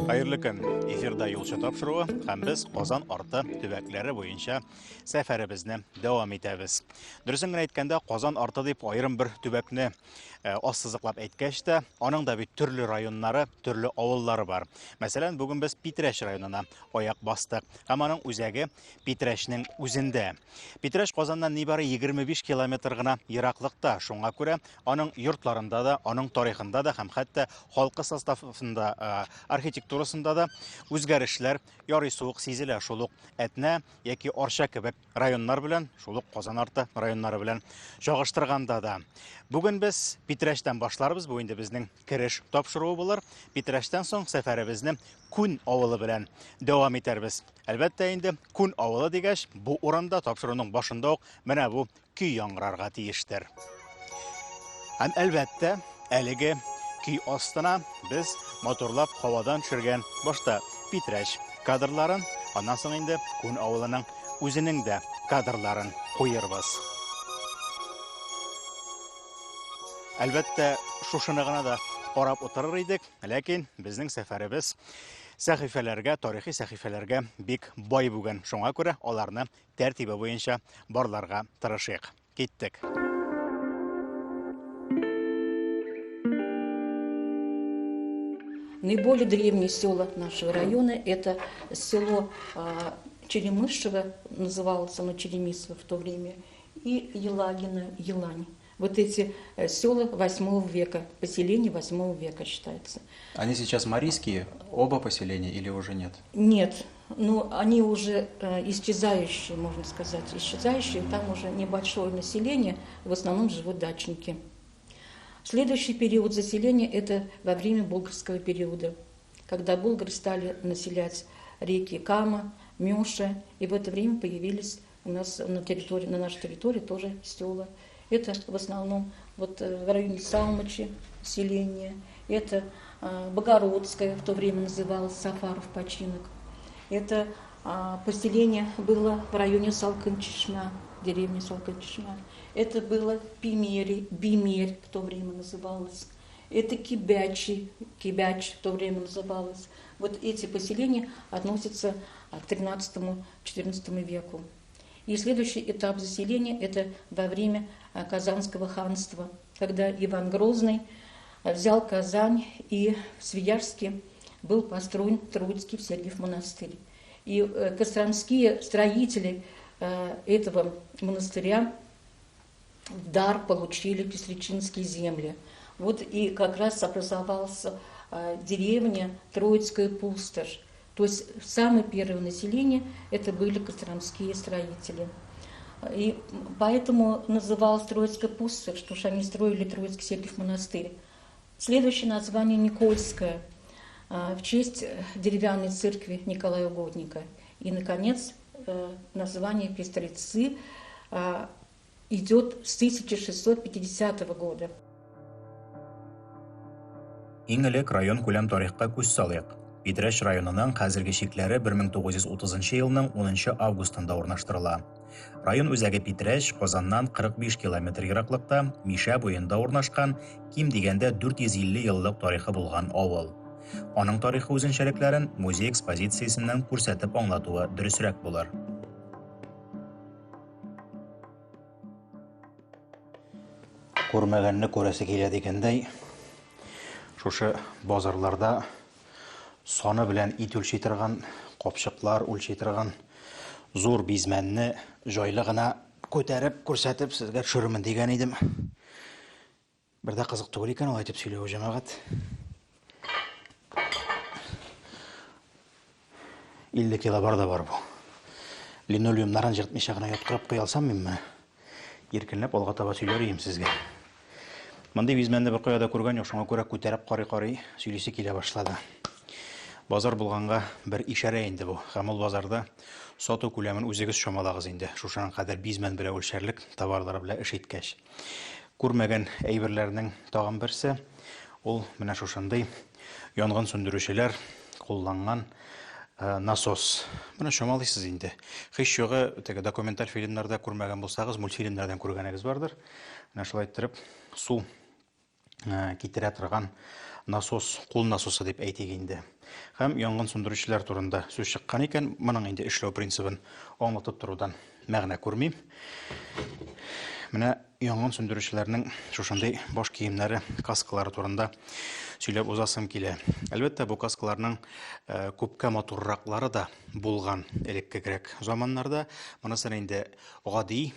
Хайырлы көн. Эфирда юлчы тапшыруы һәм без Казан арты төбәкләре буенча сәфәребезне дәвам итәбез. Дөресен генә әйткәндә, Казан арты дип аерым бер төбәкне ассызыклап әйткәч тә, аның да бит төрле районнары, төрле авыллары бар. Мәсәлән, бүген без Питрәш районына аяк бастык. Һәм аның үзәге Питрәшнең үзендә. Питрәш Казаннан нибары 25 километр гына ераклыкта. Шуңа күрә аның йортларында да, аның тарихында да һәм хәтта халкы составында, архитектурасында да үзгәрешләр ярый суык сизелә. Шул ук Әтнә яки Арча кебек районнар белән, шул ук Казан арты районнары белән чагыштырганда да. Бүген без Питрәштән башларбыз. Бу инде безнең кереш тапшыруы булыр. Питрәштән соң сәфәребезне Күн авылы белән дәвам итәрбез. Әлбәттә инде Күн авылы дигәч, бу урында тапшыруның башында ук менә бу көй яңгырарга тиештер. Һәм әлбәттә, әлеге көй астына без моторлап һавадан төшергән башта Питрәш кадрларын, аннан соң инде Күн авылының үзенең дә кадрларын куербыз. Әлбәттә, шушыны гына да карап утырыр идек, ләкин безнең сәфәребез сәхифәләргә, тарихи сәхифәләргә бик бай бүген. Шуңа күрә аларны тәртибе буенча барларга тырышыйк. Киттек. Наиболее древние села нашего района – это село Черемышево, называлось оно Черемисово в то время, и Елагино, Елань. Вот эти села 8 века, поселения 8 века считается. Они сейчас марийские, оба поселения или уже нет? Нет, но они уже исчезающие, можно сказать, исчезающие. Там уже небольшое население, в основном живут дачники. Следующий период заселения – это во время булгарского периода, когда булгары стали населять реки Кама, Мёша, и в это время появились у нас на нашей территории тоже села. Это в основном вот в районе Салмачи селение, это Богородское, в то время называлось Сафаров починок. Это поселение было в районе Салкын-Чишма, деревня Салкын-Чишма. Это было Бимерь, в то время называлось. Это Кибяч, в то время называлось. Вот эти поселения относятся к 13-14 веку. И следующий этап заселения – это во время Казанского ханства, когда Иван Грозный взял Казань, и в Свияжске был построен Троицкий Сергиев монастырь. И костромские строители этого монастыря в дар получили Пестричинские земли. Вот и как раз образовалась деревня Троицкая пустошь. То есть самое первое население это были костромские строители. И поэтому называлась Троицкая пустошь, потому что они строили Троицкий Сергиев монастырь. Следующее название Никольское, в честь деревянной церкви Николая Угодника. И, наконец, название Пестрицы идет с 1650 года. Иң элек район күләм тарихка күз салыйк. Питрәш районының хәзерге чикләре 1930 елның 10 августында урнаштырыла. Район үзәге Питрәш Казаннан 45 километр ераклыкта, Мишә буенда урнашкан, ким дигәндә 450 еллык тарихы булган авыл. Аның тарихи үзенчәлекләрен музей экспозициясеннән күрсәтеп аңлатуы дөресрәк булыр. Күрмәгәнне күрәсе килә дигәндәй, шушы базарларда саны белән ит үлчи торган, капчыклар үлчи торган зур бизмәнне җайлы гына күтәреп күрсәтеп сезгә төшермен дигән идем. Бер дә кызык түгел икән ул әйтеп сөйләү, җәмәгать. 50 кило бар да бар бу. Линолеумнарын җыртмыйча гына яткырып куя алсам минме? Иркенләп алга таба сөйләр идем сезгә. Мондый бизмәнне бер кая да күргән юк, шуңа күрә күтәреп карый-карый сөйлисе килә башлады. Базар булганга бер ишарә инде бу. Һәм ул базарда сату күләмен үзегез чамалагыз инде. Шушаның кадәр бизмән белән үлчәрлек товарлары белән эш иткәч. Күрмәгән әйберләрнең тагын берсе ул менә шушындый янгын сөндерүчеләр кулланган насос. Менә чамалыйсыз инде. Һич югы теге документаль фильмнарда күрмәгән булсагыз, мультфильмнардан күргәнегез бардыр. Менә шулай итеп су китерә торган насос, кул насосы дип әйтик инде. һәм янгын сөндерүчеләр турында сүз чыккан икән, моның инде эшләү принцибын аңлатып торудан мәгънә күрмим. Менә янгын сөндерүчеләрнең шушындый баш киемнәре, каскалары турында сөйләп узасым килә. Әлбәттә, бу каскаларның күпкә матурраклары да булган элеккегрәк заманнарда. Монысын инде гади,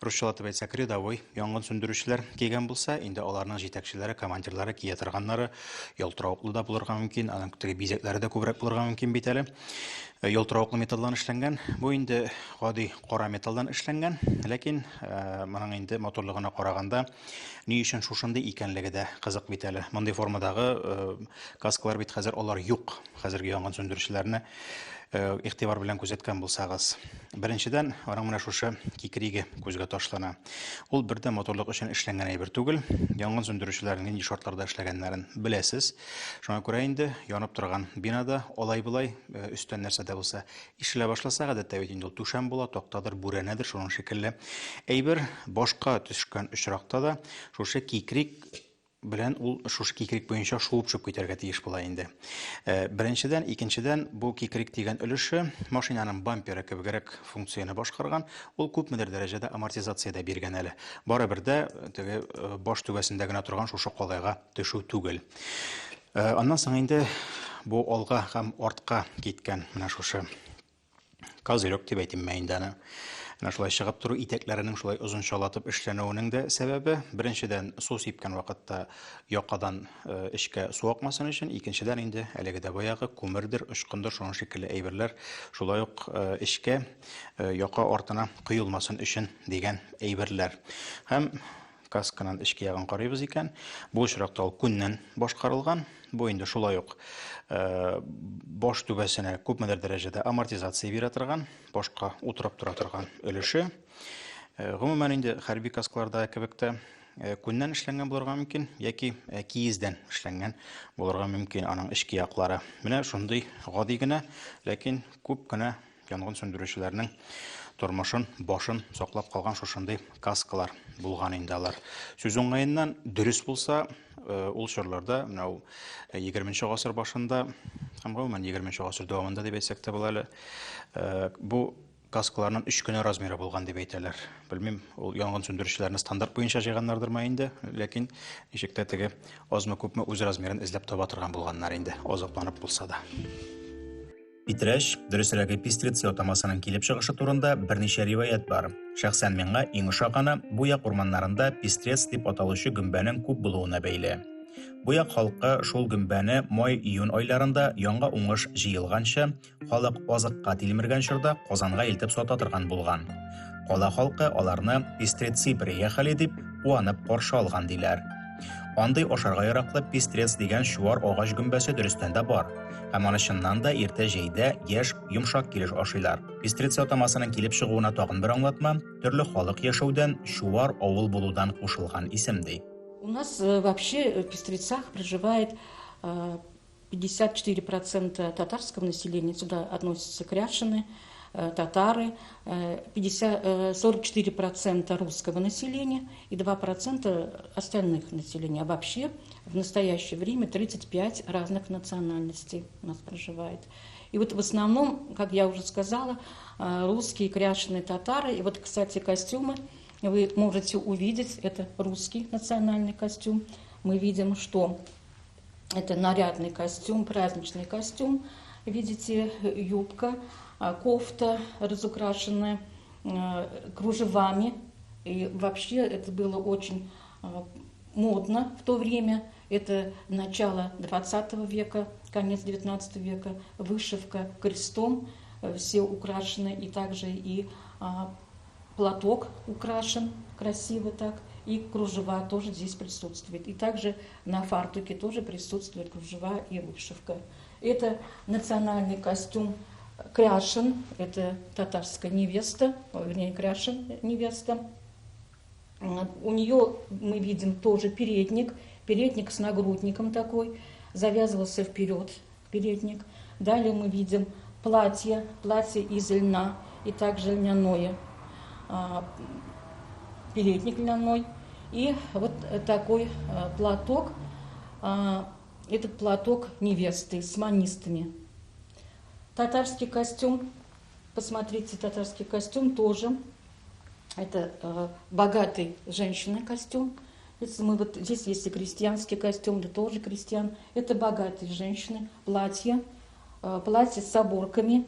русчалатып әйтсәк, рядовой янгын сөндерүчеләр кигән булса, инде аларның җитәкчеләре, командирлары кия торганнары ялтыравыклы да булырга мөмкин, аның теге бизәкләре дә күбрәк булырга мөмкин бит әле. Ялтыравыклы металлдан эшләнгән, бу инде гади кара металлдан эшләнгән, ләкин моның инде матурлыгына караганда ни өчен шушындый икәнлеге дә кызык бит әле. Мондый формадагы каскалар бит хәзер алар юк. Хәзерге янгын сөндерүчеләрне игътибар белән күзәткән булсагыз. Беренчедән, аның менә шушы кикриге күзгә ташлана. Ул бердә матурлык өчен эшләнгән әйбер түгел. Янгын сөндерүчеләрнең нинди шартларда эшләгәннәрен беләсез. Шуңа күрә инде янып торган бинада алай-булай өстән нәрсә дә булса ишелә башласа, гадәттә бит инде ул түшәм була, тактадыр, бүрәнәдер, шуның шикелле. Әйбер башка төшкән очракта да шушы кикрик белән ул шушы кикрик буенча шуып чыгып китәргә тиеш була инде. Беренчедән, икенчедән, бу кикрик дигән өлеше машинаның бамперы кебегрәк функцияны башкарган, ул күпмедер дәрәҗәдә амортизация да биргән әле. Барыбер дә теге баш түбәсендә генә торган шушы калайга төшү түгел. Аннан соң инде бу алга һәм артка киткән менә шушы козырек дип әйтим мен инде аны. Шулай чыгып туру итәкләренең шулай озынчалатып эшләнүенең дә сәбәбе, беренчедән, су сипкән вакытта якадан эчкә су акмасын өчен, икенчедән инде әлеге дә баягы күмердер, очкындыр, шуның шикелле әйберләр шулай ук эчкә яка артына коелмасын өчен дигән әйберләр. Һәм касканың эчке ягын карыйбыз икән, бу очракта ул күннән башкарылган. Бу инде шулай ук баш түбәсенә күпмедер дәрәҗәдә амортизация бирә торган, башка утырып тора торган өлеше. Гомумән инде хәрби каскаларда кебек тә күннән эшләнгән булырга мөмкин, яки киездән эшләнгән булырга мөмкин аның эчке яклары. Менә шундый гади генә, ләкин күп кенә янгын сөндерүчеләрнең тормышын, башын саклап калган шушындый каскалар булган инде алар. Сүз уңаеннан дөрес булса, ул чорларда, менә ул 20нче гасыр башында, һәм гомумән 20нче гасыр дәвамында дип әйтсәк тә була әле, бу каскаларның 3 кенә размеры булган дип әйтәләр. Белмим, ул янгын сөндерүчеләрне стандарт буенча җыйганнардырмы инде, ләкин ничек тә теге азмы күпме үз размерын эзләп таба торган булганнар инде, азапланып булса да. Питрәч, дөресрәге Пистрица атамасының килеп чыгышы турында берничә риваять бар. Шәхсән миңа иң ошаганы бу як урманнарында Пистрец дип аталучы гөмбәнең күп булуына бәйле. Бу як халкы шул гөмбәне май-июнь айларында яңа уңыш җыелганча, халык азыкка тилмергән чорда Казанга илтеп сата торган булган. Кала халкы аларны Пистреци приехали дип куанып каршы алган диләр. Андый ашарга яраклы Пистрец дигән чуар агач гөмбәсе дөрестән дә бар. Һәм аны чыннан да иртә җәйдә яшь, йомшак килеш ашыйлар. Пистрец атамасының килеп чыгуына тагын бер аңлатма, төрле халык яшәүдән, чуар авыл булудан кушылган исем ди. У нас вообще в Пестрецах проживает 54% татарского населения. Сюда относятся кряшины, татары, 44% русского населения и 2% остальных населения. А вообще в настоящее время 35 разных национальностей у нас проживает. И вот в основном, как я уже сказала, русские, кряшины, татары. И вот, кстати, костюмы вы можете увидеть, это русский национальный костюм. Мы видим, что это нарядный костюм, праздничный костюм. Видите, юбка, кофта разукрашенная кружевами. И вообще это было очень модно в то время. Это начало 20 века, конец 19 века. Вышивка крестом, все украшены. И также и платок украшен красиво так. И кружева тоже здесь присутствует. И также на фартуке тоже присутствует кружева и вышивка. Это национальный костюм кряшен, это татарская невеста, вернее, кряшен невеста. У нее мы видим тоже передник с нагрудником такой, завязывался вперед передник. Далее мы видим платье из льна и также льняное, передник льняной. И вот такой платок этот платок невесты с манистами. Татарский костюм, посмотрите, татарский костюм тоже. Это богатый женщины костюм. Если мы вот здесь есть и крестьянский костюм, да тоже крестьян. Это богатые женщины. Платье с оборками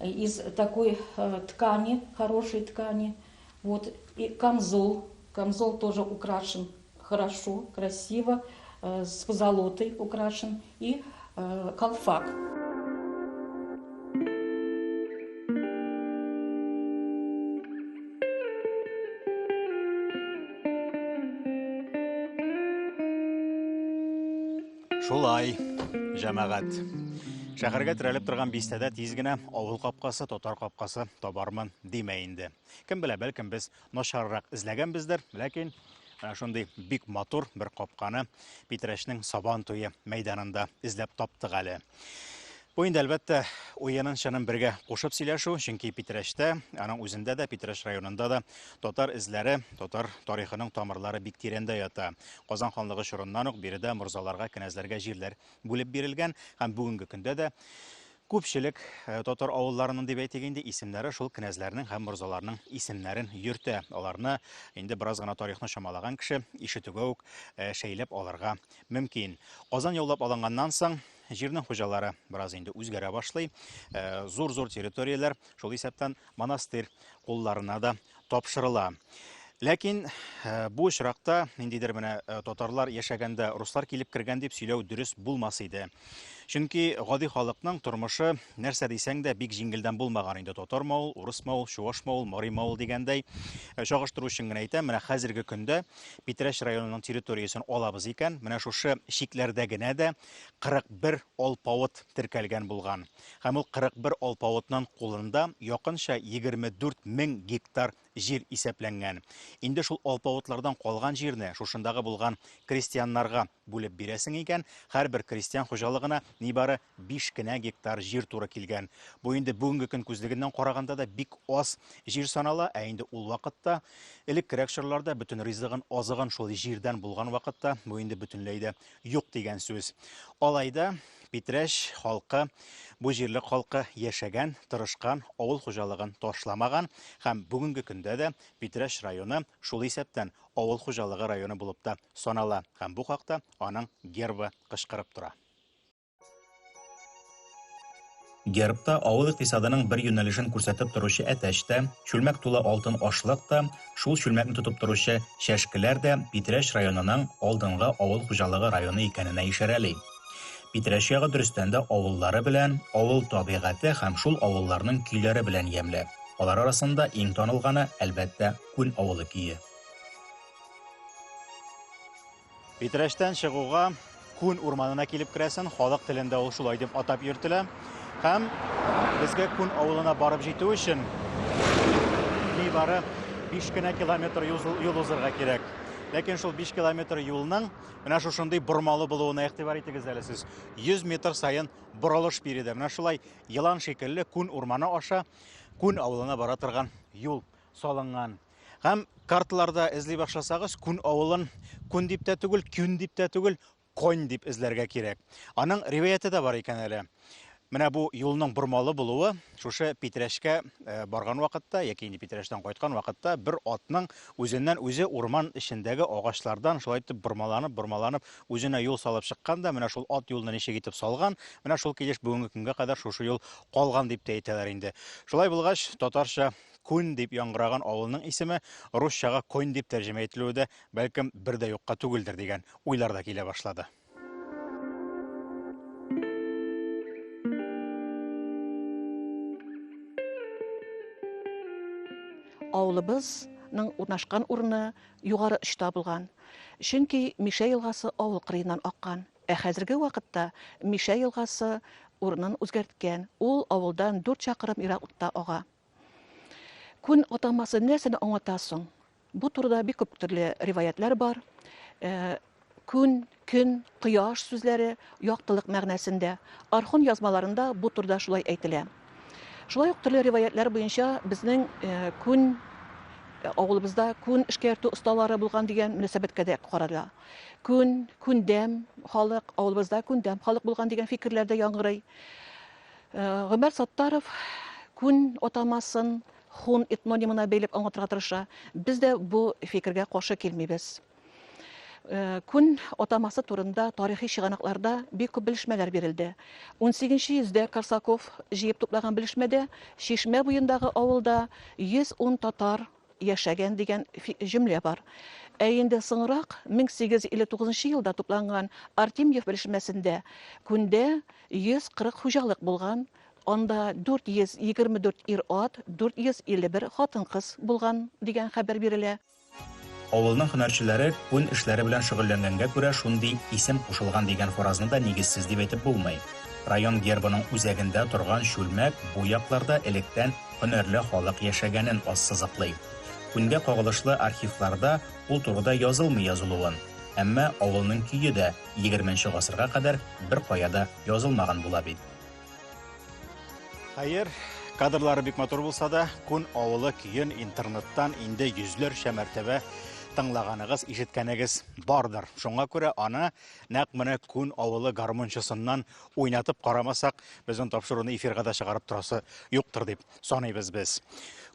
из такой ткани, хорошей ткани. Вот. И камзол. Камзол тоже украшен хорошо, красиво, с позолотой украшен. И колфак. Шулай, жәмәғәт. Шәһәргә терәлеп торган бистәдә тиз генә авыл капкасы, татар капкасы табармын димәй инде. Кем белә, бәлкем без начаррак эзләгәнбездер, ләкин шундый бик матур бер капканы Питрәшнең Сабан туе мәйданында эзләп таптык әле. Бу инде әлбәттә уенын шынын бергә кушып сөйләшү, чөнки Питрәштә, аның үзендә дә, Питрәш районында да татар эзләре, татар тарихының тамырлары бик тирәндә ята. Казан ханлыгы чорыннан ук биредә морзаларга, кенәзләргә җирләр бүлеп бирелгән һәм бүгенге көндә дә күпчелек татар авылларының дип әйтик инде исемнәре шул кенәзләрнең һәм морзаларның исемнәрен йөртә. Аларны инде бераз гына тарихны шамалаган кеше ишетүгә үк шәйләп алырга мөмкин. Казан яулап алынганнан соң җирнең хуҗалары бераз инде үзгәрә башлый. Зур-зур территорияләр шул исәптән монастырь кулларына да тапшырыла. Ләкин бу очракта ниндидер менә татарлар яшәгәндә руслар килеп кергән дип сөйләү дөрес булмас иде. Чөнки гади халыкның тормышы нәрсә дисәң дә бик җиңелдән булмаган инде. Татар мавыл, урыс мавыл, чуаш мавыл, мари мавыл дигәндәй чагыштыру өчен генә әйтәм, менә хәзерге көндә Питрәш районының территориясен алабыз икән, менә шушы шикләрдә генә дә 41 алпавыт теркәлгән булган. Һәм ул 41 алпавытның кулында якынча 24 000 гектар җир исәпләнгән. Инде шул алпавытлардан калган җирне шушындагы булган крестьяннарга бүлеп бирәсең икән, һәрбер крестьян хуҗалыгына нибары 5 кенә гектар җир туры килгән. Бу инде бүгенге көн күзлегеннән караганда да бик аз җир санала, ә инде ул вакытта элеккерәк чорларда бөтен ризыгын, азыгын шул җирдән булган вакытта бу инде бөтенләй дә юк дигән сүз. Алайда Питрәш халкы, бу җирлек халкы яшәгән, тырышкан, авыл хуҗалыгын ташламаган һәм бүгенге көндә дә Питрәш районы шул исәптән авыл хуҗалыгы районы булып та санала һәм бу хакта аның гербы кычкырып тора. Гербта авыл икътисадының бер юнәлешен күрсәтеп торучы әтәштә, чүлмәк тулы алтын ашлык та, шул чүлмәкне тотып торучы шәшкеләр дә Питрәш районының алдынгы авыл хуҗалыгы районы икәненә ишарәли. Питрәш ягы дөрестән дә авыллары белән, авыл табигате һәм шул авылларның көйләре белән ямьле. Алар арасында иң танылганы әлбәттә Күн авылы көе. Питрәштән чыгуга Күн урманына килеп керәсен, халык телендә ул шулай дип атап йөртелә. Һәм безгә Күн авылына барып җитү өчен нибары 5 кенә километр юл узарга кирәк. Ләкин шул 5 километр юлның менә шушындый бормалы булуына игътибар итегез әле сез. 100 метр сайын борылыш биредә. Менә шулай елан шикелле Күн урманы аша Күн авылына бара торган юл салынган. Һәм карталарда эзли башласагыз, Күн авылын Күн дип тә түгел, Күн дип тә түгел, Конь дип эзләргә кирәк. Аның риваяте дә бар икән әле. Менә бу юлның бормалы булуы шушы Питрәшкә барган вакытта, яки инде Питрәштән кайткан вакытта бер атның үзеннән үзе урман эчендәге агачлардан шулай итеп бормаланып үзенә юл салып чыккан да, менә шул ат юлны ничек итеп салган, менә шул килеш бүгенге көнгә кадәр шушы юл калган дип тә әйтәләр инде. Шулай булгач, татарча Күн дип яңгыраган авылның исеме русчага Конь дип тәрҗемә ителүе дә бәлкем бер дә юкка түгелдер дигән уйлар да килә башлады. Авылыбызның урнашкан урыны югары очта булган. Чөнки Мишә елгасы авыл кырыеннан аккан. Ә хәзерге вакытта Мишә елгасы урынын үзгәрткән. Ул авылдан 4 чакрым ераклыкта ага. Күн атамасы нәрсәне аңлатасың? Бу турыда бик күп төрле риваятлар бар. Күн, көн, кояш сүзләре яктылык мәгънәсендә. Архун язмаларында бу турыда шулай әйтелә. Шулай ук төрле риваятлар буенча безнең Күн авылыбызда күн эшкәртү осталары булган дигән мөнәсәбәткә дә карарга. Күндәм халык, авылыбызда күндәм халык булган дигән фикерләр дә яңгырый. Гомәр Саттаров күн атамасын хун этнонимына бәйлеп аңлатырга тырыша. Без дә бу фикергә каршы килмибез. Күн атамасы турында тарихи чыганакларда бик күп белешмәләр бирелде. 18 йөздә Корсаков җыеп туплаган белешмәдә Шишмә буендагы авылда 110 татар яшәгән дигән җөмлә бар. Ә инде соңрак 1859 елда тупланган Артемьев белешмәсендә күндә 140 хуҗалык булган, анда 424 ир-ат, 451 хатын-кыз булган дигән хәбәр бирелә. Авылның һөнәрчеләре күн эшләре белән шөгыльләнгәнгә күрә шундый исем кушылган дигән фаразны да нигезсез дип әйтеп булмый. Район гербының үзәгендә торган шүлмәк бу якларда электән һөнәрле халык яшәгәнен ассызыклый. Күнгә кагылышлы архивларда ул турыда язылмый язылуын, әмма авылның көе дә 20нче гасырга кадәр бер каяда язылмаган була бит. Хәер, кадрлары бик матур булса да, күн авылы көен интернеттан инде йөзләрчә мәртәбә тыңлаганыгыз, ишеткәнегез бардыр. Шуңа күрә аны нәкъ менә күн авылы гармунчысыннан уйнатып карамасак, безнең тапшыруны эфирга да чыгарып торасы юктыр дип саныйбыз без.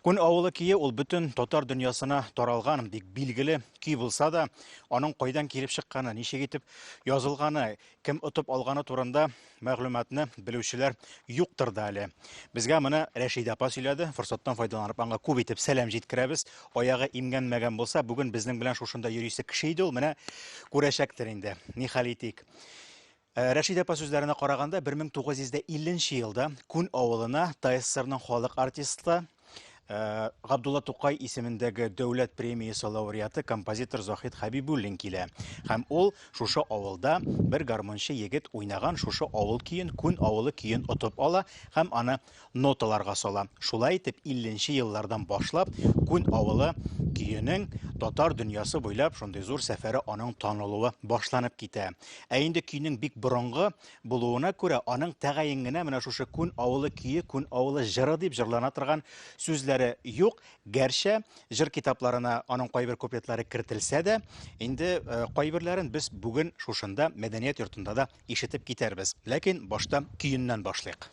Күн авылы көе ул бөтен татар дөньясына таралган бик билгеле көй булса да, аның кайдан килеп чыкканы, ничек итеп язылганы, кем отып алганы турында мәгълүматны белүчеләр юктыр да әле. Безгә моны Рәшид апа сөйләде, форсаттан файдаланып аңа күп итеп сәлам җиткерәбез. Аягы имгәнмәгән булса, бүген безнең белән шушында йөрисе кеше иде ул, менә күрәчәктер инде. Ни хәл итик? Рәшид апа сүзләренә караганда, 1950 елда күн авылына ТССРның халык артисты Габдулла Тукай исемендәге дәүләт премиясе лауреаты композитор Захид Хабибуллин килә. Һәм ул шушы авылда бер гармончы егет уйнаган шушы авыл көен, күн авылы көен отып ала һәм аны ноталарга сала. Шулай итеп 50нче еллардан башлап күн авылы көенең татар дөньясы буйлап шундый зур сәфәре аның танылуы башланып китә. Ә инде көйнең бик борынгы булуына күрә аның тәгаен генә менә шушы күн авылы көе, күн авылы җыры дип җырлана торган сүзләре юк. Гәрчә җыр китапларына аның кайбер куплетлары кертелсә дә, инде кайберләрен без бүген шушында мәдәният йортында да ишетеп китәрбез. Ләкин башта көеннән башлыйк.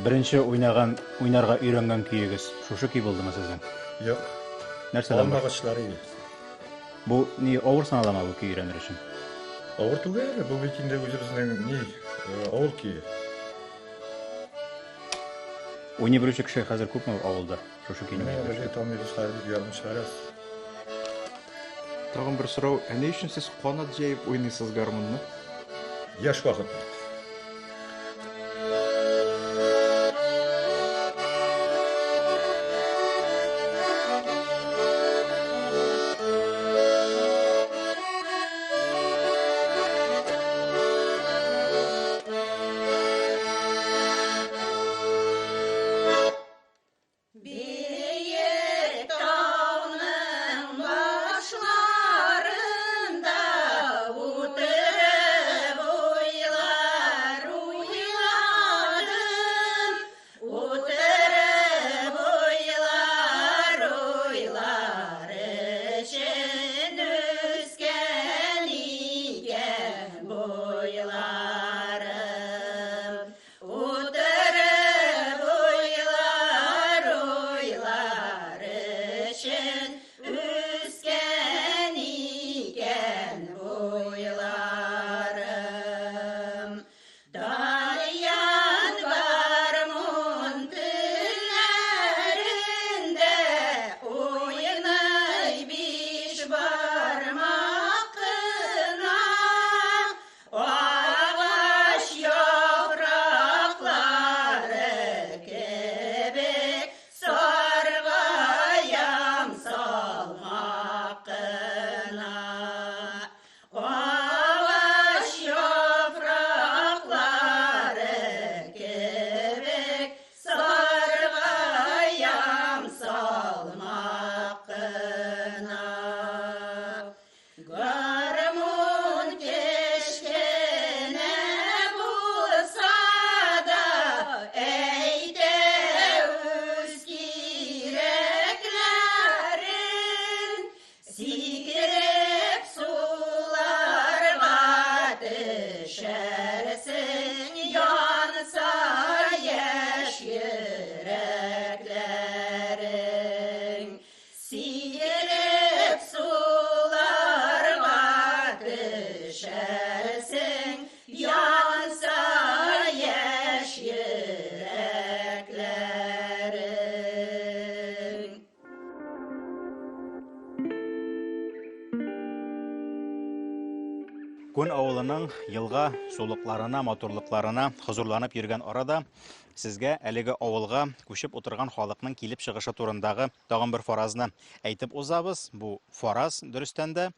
Беренче уйнарга өйрәнгән көегез шушы көй булдымы сезнең? Юк. Нәрсәдән? Алмагачлары. Бу ни авыр саналама бу көй өйрәнер өчен? Авыр түгел, бу бит инде үзебезнең авыл көе. Уйный белүче кеше хәзер күпме авылда шушы көйне? Менә бер тамирчылар дип язмыш чыгарас. Тагын бер сорау, ә ни өчен сез канат җәеп уйныйсыз гармунны? Яш вакыт. Гармон кешкене булса да, әйтә үз кирәкләрен, сикереп суларга төшәрсең, янса яшь йөрәкләрең. Сикереп суларга төшәрсең, янса яшь йөрәкләрең. Күн авылының елга сулыкларына, матурлыкларына хозурланып йөргән арада сезгә әлеге авылга күчеп утырган халыкның килеп чыгышы турындагы тагын бер фаразны әйтеп узабыз. Бу фараз дөрестән дә,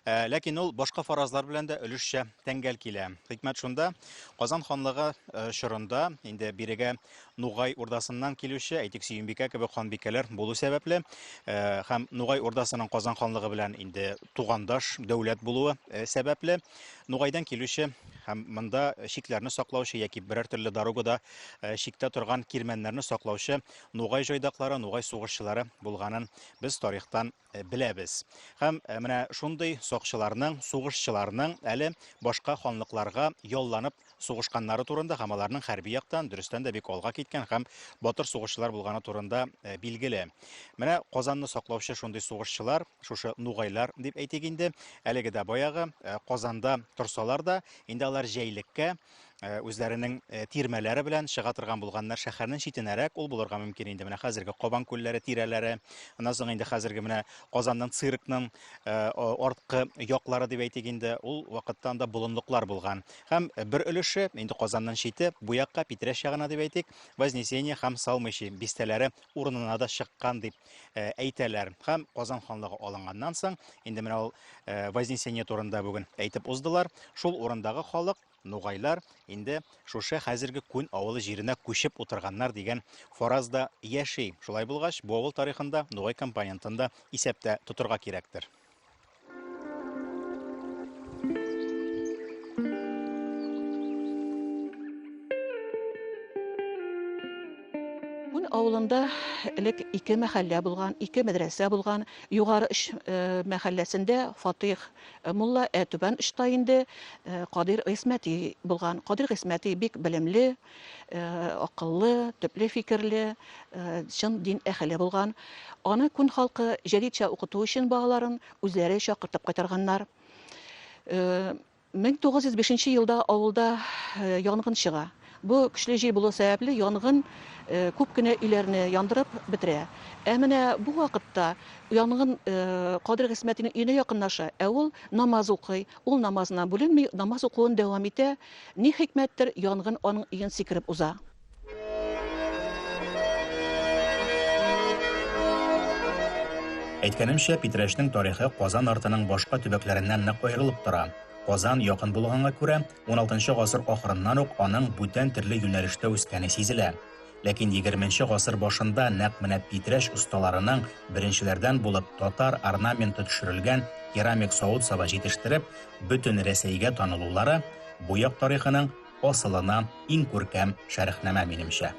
ләкин ул башка фаразлар белән дә өлешчә тәңгәл килә. Хикмәт шунда, Казан ханлыгы чорында инде бирегә Нугай урдасыннан килүче, әйтик, Сөембикә кебек ханбикәләр булу сәбәпле, һәм Нугай урдасының Казан ханлыгы белән инде тугандаш дәүләт булуы сәбәпле, Нугайдан килүче һәм монда шикләрне саклаучы яки берәр төрле дорогада шиктә торган кирмәннәрне саклаучы Нугай җайдаклары, Нугай сугышчылары булганын без тарихтан беләбез. Һәм менә шундый сакчыларның, сугышчыларның әле башка ханлыкларга ялланып сугышканнары турында һәм аларның хәрби яктан дөрестән дә бик алга киткән һәм батыр сугышчылар булганы турында билгеле. Менә Казанны саклаучы шундый сугышчылар, шушы Нугайлар дип әйтик инде, әлеге дә баягы Казанда торсалар да, инде алар җәйлеккә үзләренең тирмәләре белән чыга торган булганнар, шәһәрнең читенәрәк ул булырга мөмкин инде. Менә хәзерге Кабан күлләре тирәләре, аннан соң инде хәзерге менә Казанның циркның арткы яклары дип әйтик инде, ул вакытта да болынлыклар булган. Һәм бер өлеше инде Казанның чите бу якка Питрәш ягына дип әйтик, Вознесение һәм Салмыши бистәләре урынына да чыккан дип әйтәләр. Һәм Казан ханлыгы алынганнан соң инде менә ул Вознесение турында бүген әйтеп уздылар. Шул урындагы халык Нугайлар инде шушы хәзерге күн авылы җиренә күчеп утырганнар дигән фаразда яши. Шулай булгач, бу авыл тарихында Нугай компонентында исәптә тотырга кирәктер. Күн авылында элек 2 мәхәллә булган, 2 мәдрәсә булган. Югары эш мәхәлләсендә Фатих мулла, Түбән эштә инде Кадир Гыйсмәти булган. Кадир Гыйсмәти бик белемле, акыллы, төпле фикерле, чын дин әһеле булган. Аны күн халкы җәдидчә укыту өчен балаларын үзләре чакыртып кайтарганнар. 1905 елда авылда янгын чыга. Бу көчле җил булу сәбәпле янгын күп кенә өйләрне яндырып бетерә. Ә менә бу вакытта янгын Кадир Гыйсмәтинең өенә якынлаша. Ә ул намаз укый. Ул намазына бүленми, намаз укуын дәвам итә. Ни хикмәттер, янгын аның өен сикереп уза. Әйткәнемчә, Питрәшнең тарихы Казан артының башка төбәкләреннән нык аерылып тора. Казан якын булганга күрә, 16 гасыр ахырыннан ук аның бүтән төрле юнәлештә үскәне сизелә. Ләкин 20 гасыр башында нәкъ менә Питрәш усталарының беренчеләрдән булып татар орнаменты төшерелгән керамик савыт-саба җитештереп, бөтен Рәсәйгә танылулары бу як тарихының асылына иң күркәм шәрехнамә минемчә.